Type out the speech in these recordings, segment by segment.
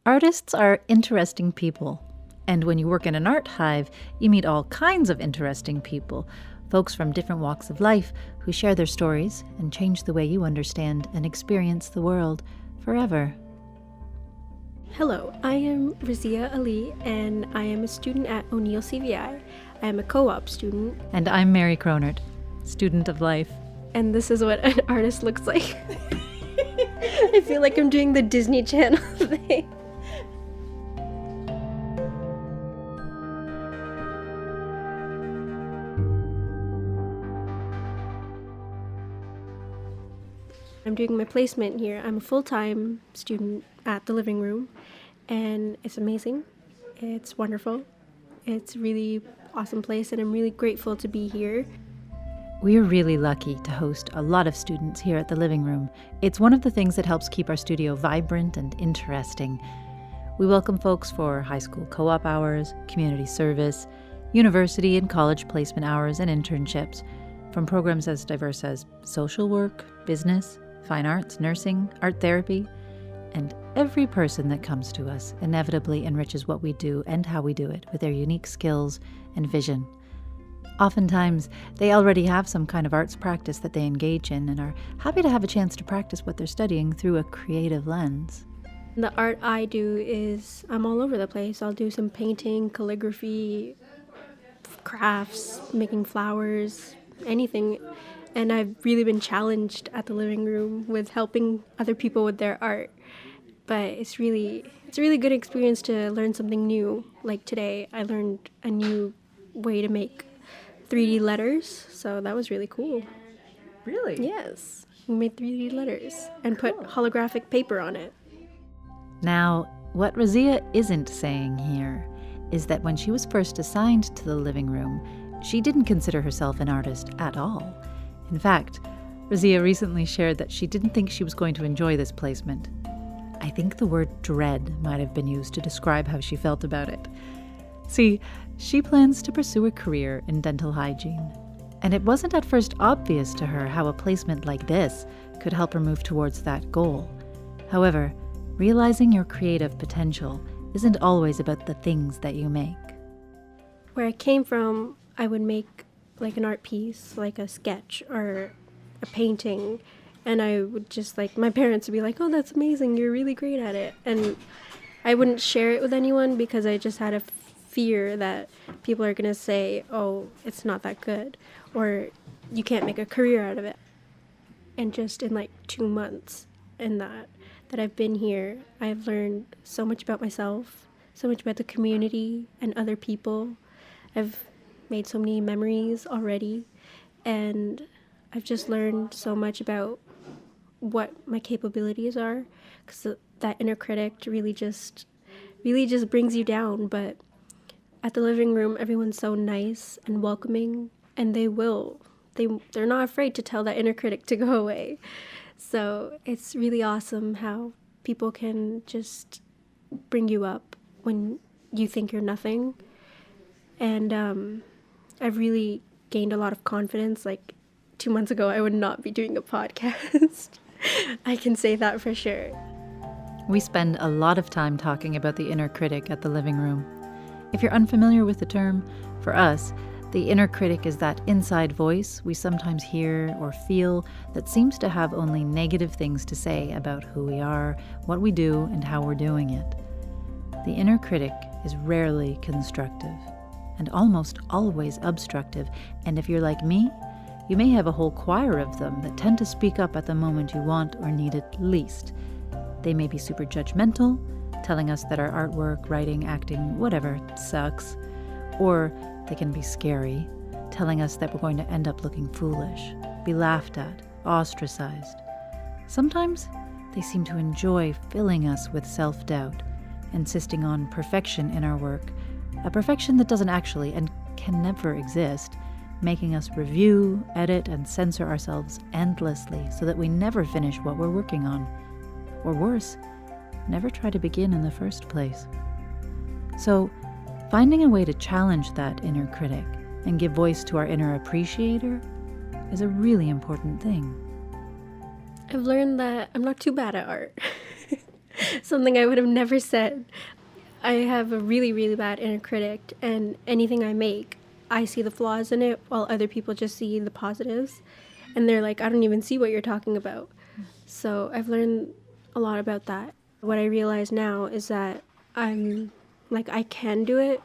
Artists are interesting people. And when you work in an art hive, you meet all kinds of interesting people. Folks from different walks of life who share their stories and change the way you understand and experience the world forever. Hello, I am Razeeah Ali, and I am a student at O'Neill CVI. I am a co-op student. And I'm Mary Cronert, student of life. And this is what an artist looks like. I feel like I'm doing the Disney Channel thing. I'm doing my placement here. I'm a full-time student at the LivingRoom, and it's amazing. It's wonderful. It's a really awesome place, and I'm really grateful to be here. We're really lucky to host a lot of students here at the LivingRoom. It's one of the things that helps keep our studio vibrant and interesting. We welcome folks for high school co-op hours, community service, university and college placement hours, and internships, from programs as diverse as social work, business, fine arts, nursing, art therapy, and every person that comes to us inevitably enriches what we do and how we do it with their unique skills and vision. Oftentimes, they already have some kind of arts practice that they engage in and are happy to have a chance to practice what they're studying through a creative lens. The art I do is, I'm all over the place. I'll do some painting, calligraphy, crafts, making flowers, anything. And I've really been challenged at the LivingRoom with helping other people with their art. But it's a really good experience to learn something new. Like today, I learned a new way to make 3D letters, so that was really cool. Really? Yes, we made 3D letters and put holographic paper on it. Now, what Razeeah isn't saying here is that when she was first assigned to the LivingRoom, she didn't consider herself an artist at all. In fact, Razeeah recently shared that she didn't think she was going to enjoy this placement. I think the word dread might have been used to describe how she felt about it. See, she plans to pursue a career in dental hygiene, and it wasn't at first obvious to her how a placement like this could help her move towards that goal. However, realizing your creative potential isn't always about the things that you make. Where I came from, I would make like an art piece, like a sketch or a painting, and I would just my parents would be like, "Oh, that's amazing, you're really great at it." And I wouldn't share it with anyone because I just had a fear that people are going to say, "Oh, it's not that good," or "You can't make a career out of it." And just in 2 months and that I've been here, I've learned so much about myself, so much about the community and other people. I've made so many memories already, and I've just learned so much about what my capabilities are, because that inner critic really just brings you down. But at the LivingRoom, everyone's so nice and welcoming, and they're not afraid to tell that inner critic to go away. So it's really awesome how people can just bring you up when you think you're nothing. And I've really gained a lot of confidence. 2 months ago, I would not be doing a podcast. I can say that for sure. We spend a lot of time talking about the inner critic at the LivingRoom. If you're unfamiliar with the term, for us, the inner critic is that inside voice we sometimes hear or feel that seems to have only negative things to say about who we are, what we do, and how we're doing it. The inner critic is rarely constructive and almost always obstructive, and if you're like me, you may have a whole choir of them that tend to speak up at the moment you want or need it least. They may be super judgmental, telling us that our artwork, writing, acting, whatever, sucks, or they can be scary, telling us that we're going to end up looking foolish, be laughed at, ostracized. Sometimes they seem to enjoy filling us with self-doubt, insisting on perfection in our work, a perfection that doesn't actually and can never exist, making us review, edit, and censor ourselves endlessly so that we never finish what we're working on. Or worse, never try to begin in the first place. So, finding a way to challenge that inner critic and give voice to our inner appreciator is a really important thing. I've learned that I'm not too bad at art. Something I would have never said. I have a really, really bad inner critic, and anything I make, I see the flaws in it while other people just see the positives. And they're like, I don't even see what you're talking about. So I've learned a lot about that. What I realize now is that I can do it.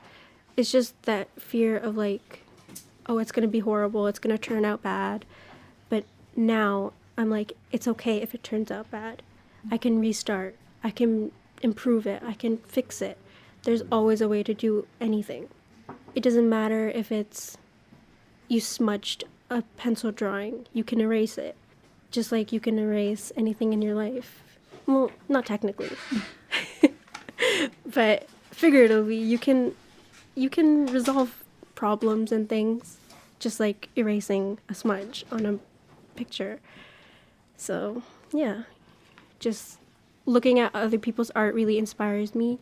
It's just that fear of like, oh, it's going to be horrible. It's going to turn out bad. But now I'm like, it's okay if it turns out bad. I can restart. I can improve it. I can fix it. There's always a way to do anything. It doesn't matter if it's you smudged a pencil drawing. You can erase it. Just like you can erase anything in your life. Well, not technically. But figuratively, you can resolve problems and things just like erasing a smudge on a picture. So, yeah. Just looking at other people's art really inspires me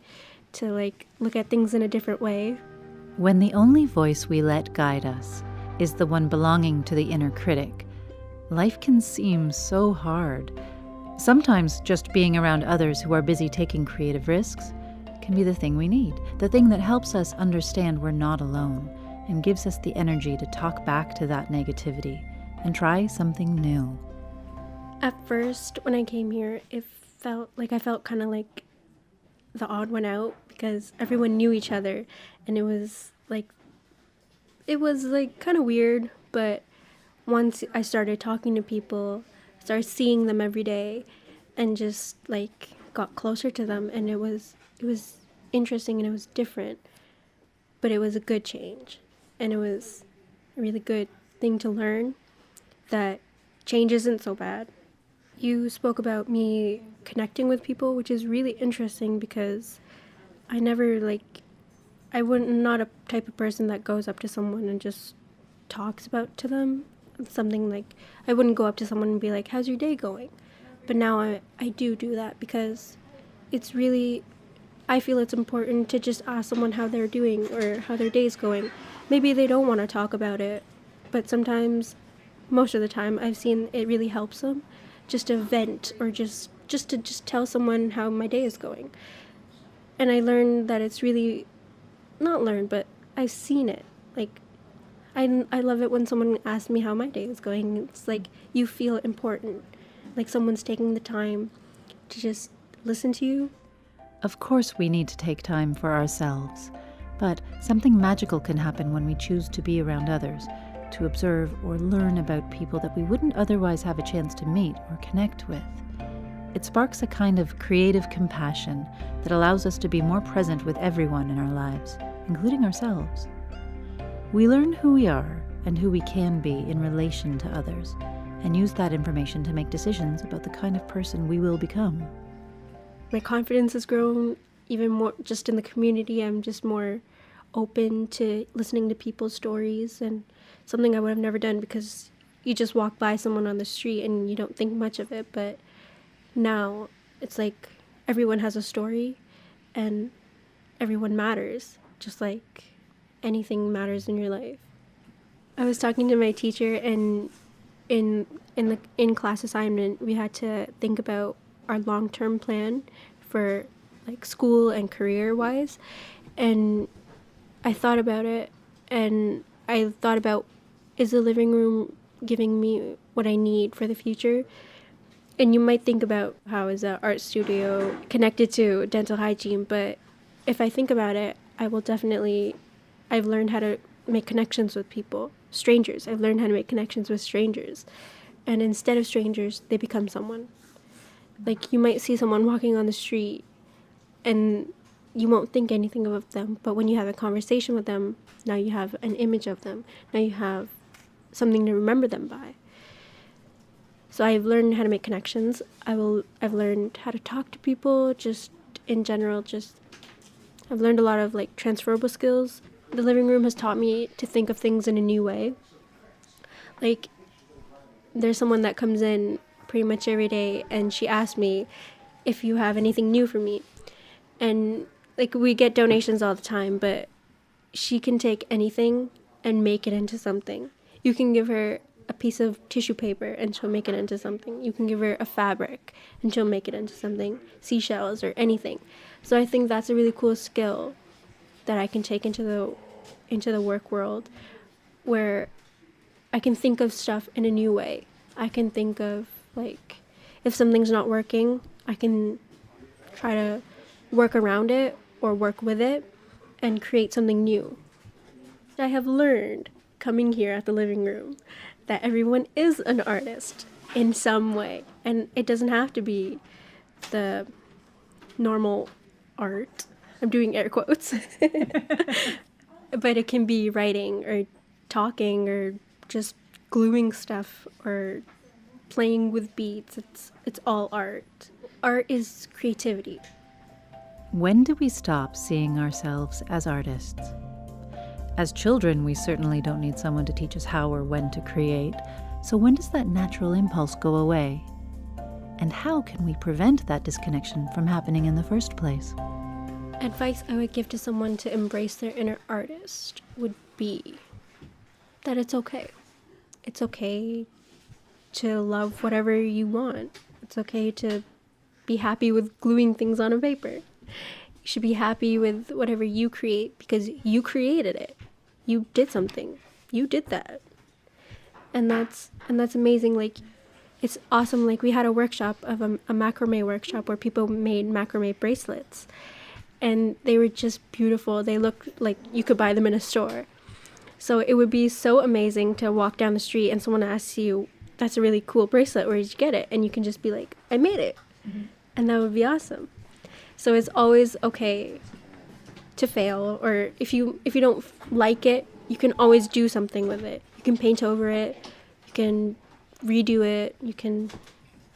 to like look at things in a different way. When the only voice we let guide us is the one belonging to the inner critic, life can seem so hard. Sometimes just being around others who are busy taking creative risks can be the thing we need, the thing that helps us understand we're not alone and gives us the energy to talk back to that negativity and try something new. At first, when I came here, I felt kind of like the odd one out because everyone knew each other, and it was like kind of weird. But once I started talking to people, started seeing them every day, and just like got closer to them, and it was interesting and it was different, but it was a good change, and it was a really good thing to learn that change isn't so bad. You spoke about me connecting with people, which is really interesting because I never not a type of person that goes up to someone and just talks about to them something. Like I wouldn't go up to someone and be like, how's your day going? But now I do that because it's really, I feel it's important to just ask someone how they're doing or how their day's going. Maybe they don't want to talk about it, but sometimes, most of the time, I've seen it really helps them just to vent or just to tell someone how my day is going. And I learned that it's really, not learned, but I've seen it. Like, I love it when someone asks me how my day is going. It's like you feel important, like someone's taking the time to just listen to you. Of course we need to take time for ourselves, but something magical can happen when we choose to be around others, to observe or learn about people that we wouldn't otherwise have a chance to meet or connect with. It sparks a kind of creative compassion that allows us to be more present with everyone in our lives, including ourselves. We learn who we are and who we can be in relation to others, and use that information to make decisions about the kind of person we will become. My confidence has grown even more just in the community. I'm just more open to listening to people's stories, and something I would have never done because you just walk by someone on the street and you don't think much of it. But now it's like everyone has a story and everyone matters, just like anything matters in your life. I was talking to my teacher, and in class assignment we had to think about our long-term plan for like school and career wise, and I thought about it, and I thought about, is the living room giving me what I need for the future? And you might think about how is an art studio connected to dental hygiene, but if I think about it, I've learned how to make connections with people, strangers. I've learned how to make connections with strangers. And instead of strangers, they become someone. Like you might see someone walking on the street and you won't think anything of them, but when you have a conversation with them, now you have an image of them. Now you have something to remember them by. So I've learned how to make connections. I've learned how to talk to people, just in general. I've learned a lot of like transferable skills. The living room has taught me to think of things in a new way. Like there's someone that comes in pretty much every day, and she asks me if you have anything new for me. And like we get donations all the time, but she can take anything and make it into something. You can give her a piece of tissue paper and she'll make it into something. You can give her a fabric and she'll make it into something, seashells or anything. So I think that's a really cool skill that I can take into the work world, where I can think of stuff in a new way. I can think of, like, if something's not working, I can try to work around it or work with it and create something new. I have learned coming here at the living room that everyone is an artist in some way, and it doesn't have to be the normal art. I'm doing air quotes. But it can be writing or talking or just gluing stuff or playing with beads. It's all art. Art is creativity. When do we stop seeing ourselves as artists? As children, we certainly don't need someone to teach us how or when to create. So when does that natural impulse go away? And how can we prevent that disconnection from happening in the first place? Advice I would give to someone to embrace their inner artist would be that it's okay. It's okay to love whatever you want. It's okay to be happy with gluing things on a paper. You should be happy with whatever you create because you created it. You did something. You did that. And that's amazing. Like, it's awesome. Like, we had a workshop of a macrame workshop where people made macrame bracelets. And they were just beautiful. They looked like you could buy them in a store. So it would be so amazing to walk down the street and someone asks you, that's a really cool bracelet, where did you get it? And you can just be like, I made it. Mm-hmm. And that would be awesome. So it's always okay to fail, or if you don't like it, you can always do something with it. You can paint over it, you can redo it, you can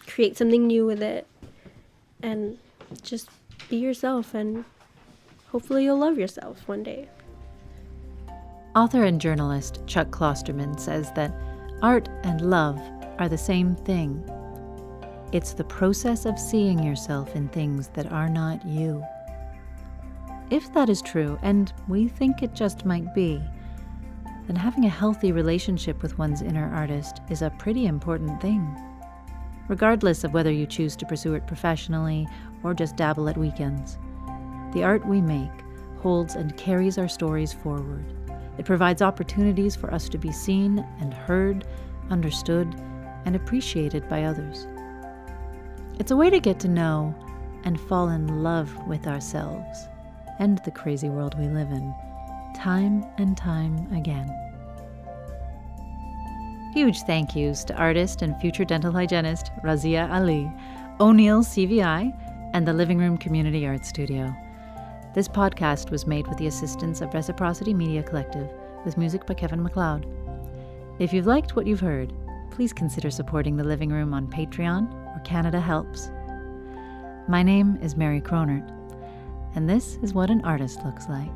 create something new with it, and just be yourself, and hopefully you'll love yourself one day. Author and journalist Chuck Klosterman says that art and love are the same thing. It's the process of seeing yourself in things that are not you. If that is true, and we think it just might be, then having a healthy relationship with one's inner artist is a pretty important thing. Regardless of whether you choose to pursue it professionally or just dabble at weekends, the art we make holds and carries our stories forward. It provides opportunities for us to be seen and heard, understood, and appreciated by others. It's a way to get to know and fall in love with ourselves and the crazy world we live in, time and time again. Huge thank yous to artist and future dental hygienist Razeeah Ali, O'Neill CVI, and the Living Room Community Art Studio. This podcast was made with the assistance of Reciprocity Media Collective, with music by Kevin MacLeod. If you've liked what you've heard, please consider supporting the Living Room on Patreon or Canada Helps. My name is Mary Cronert, and this is what an artist looks like.